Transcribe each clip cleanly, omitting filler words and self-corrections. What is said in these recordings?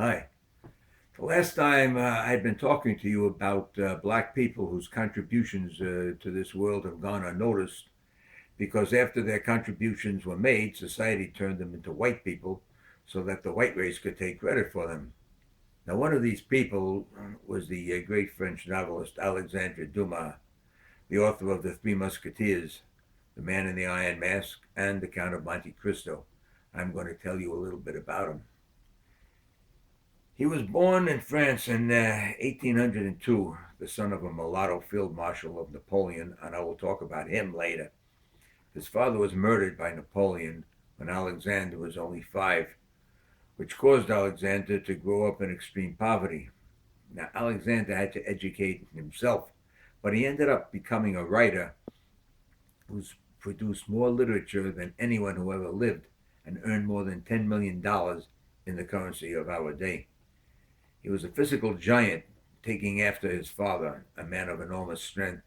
Hi. The last time I'd been talking to you about black people whose contributions to this world have gone unnoticed because after their contributions were made, society turned them into white people so that the white race could take credit for them. Now, one of these people was the great French novelist Alexandre Dumas, the author of The Three Musketeers, The Man in the Iron Mask, and The Count of Monte Cristo. I'm going to tell you a little bit about him. He was born in France in 1802, the son of a mulatto field marshal of Napoleon, and I will talk about him later. His father was murdered by Napoleon when Alexander was only 5, which caused Alexander to grow up in extreme poverty. Now, Alexander had to educate himself, but he ended up becoming a writer who's produced more literature than anyone who ever lived and earned more than $10 million in the currency of our day. He was a physical giant, taking after his father, a man of enormous strength.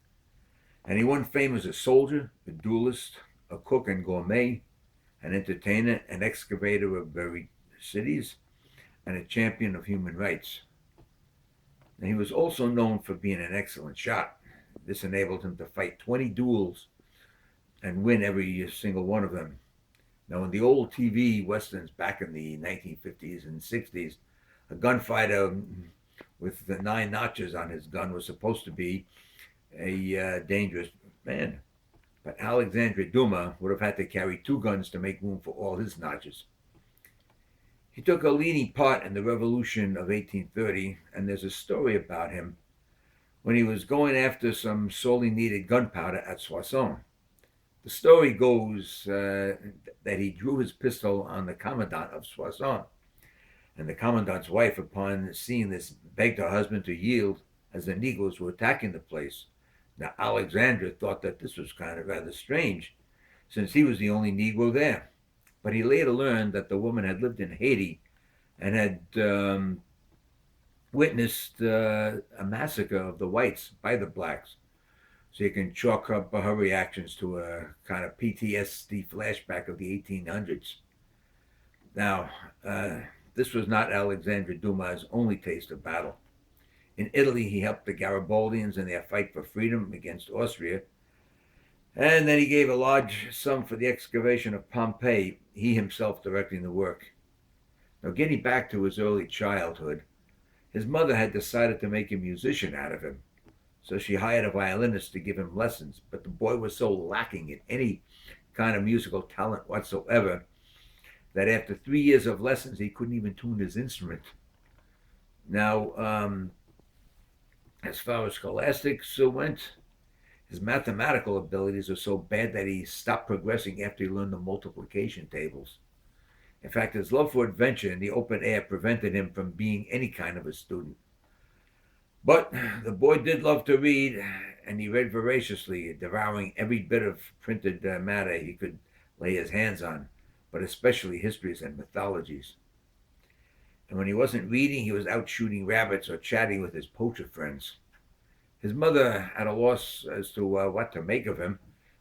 And he won fame as a soldier, a duelist, a cook and gourmet, an entertainer, an excavator of buried cities, and a champion of human rights. And he was also known for being an excellent shot. This enabled him to fight 20 duels and win every single one of them. Now, in the old TV westerns back in the 1950s and 60s, a gunfighter with the 9 notches on his gun was supposed to be a dangerous man. But Alexandre Dumas would have had to carry 2 guns to make room for all his notches. He took a leading part in the Revolution of 1830, and there's a story about him when he was going after some sorely needed gunpowder at Soissons. The story goes that he drew his pistol on the commandant of Soissons, and the commandant's wife, upon seeing this, begged her husband to yield as the Negroes were attacking the place. Now, Alexander thought that this was kind of rather strange, since he was the only Negro there. But he later learned that the woman had lived in Haiti and had witnessed a massacre of the whites by the blacks. So you can chalk up her reactions to a kind of PTSD flashback of the 1800s. Now, this was not Alexandre Dumas' only taste of battle. In Italy, he helped the Garibaldians in their fight for freedom against Austria, and then he gave a large sum for the excavation of Pompeii, he himself directing the work. Now, getting back to his early childhood, his mother had decided to make a musician out of him, so she hired a violinist to give him lessons, but the boy was so lacking in any kind of musical talent whatsoever that after 3 years of lessons, he couldn't even tune his instrument. Now, as far as scholastics went, his mathematical abilities were so bad that he stopped progressing after he learned the multiplication tables. In fact, his love for adventure in the open air prevented him from being any kind of a student. But the boy did love to read, and he read voraciously, devouring every bit of printed matter he could lay his hands on, but especially histories and mythologies. And when he wasn't reading, he was out shooting rabbits or chatting with his poacher friends. His mother, at a loss as to what to make of him,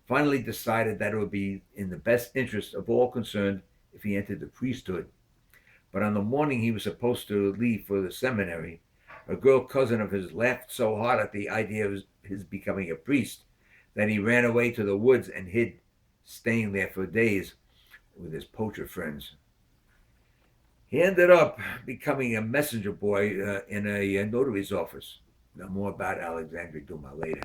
finally decided that it would be in the best interest of all concerned if he entered the priesthood. But on the morning he was supposed to leave for the seminary, a girl cousin of his laughed so hard at the idea of his becoming a priest that he ran away to the woods and hid, staying there for days with his poacher friends. He ended up becoming a messenger boy in a notary's office. Now, more about Alexandre Dumas later.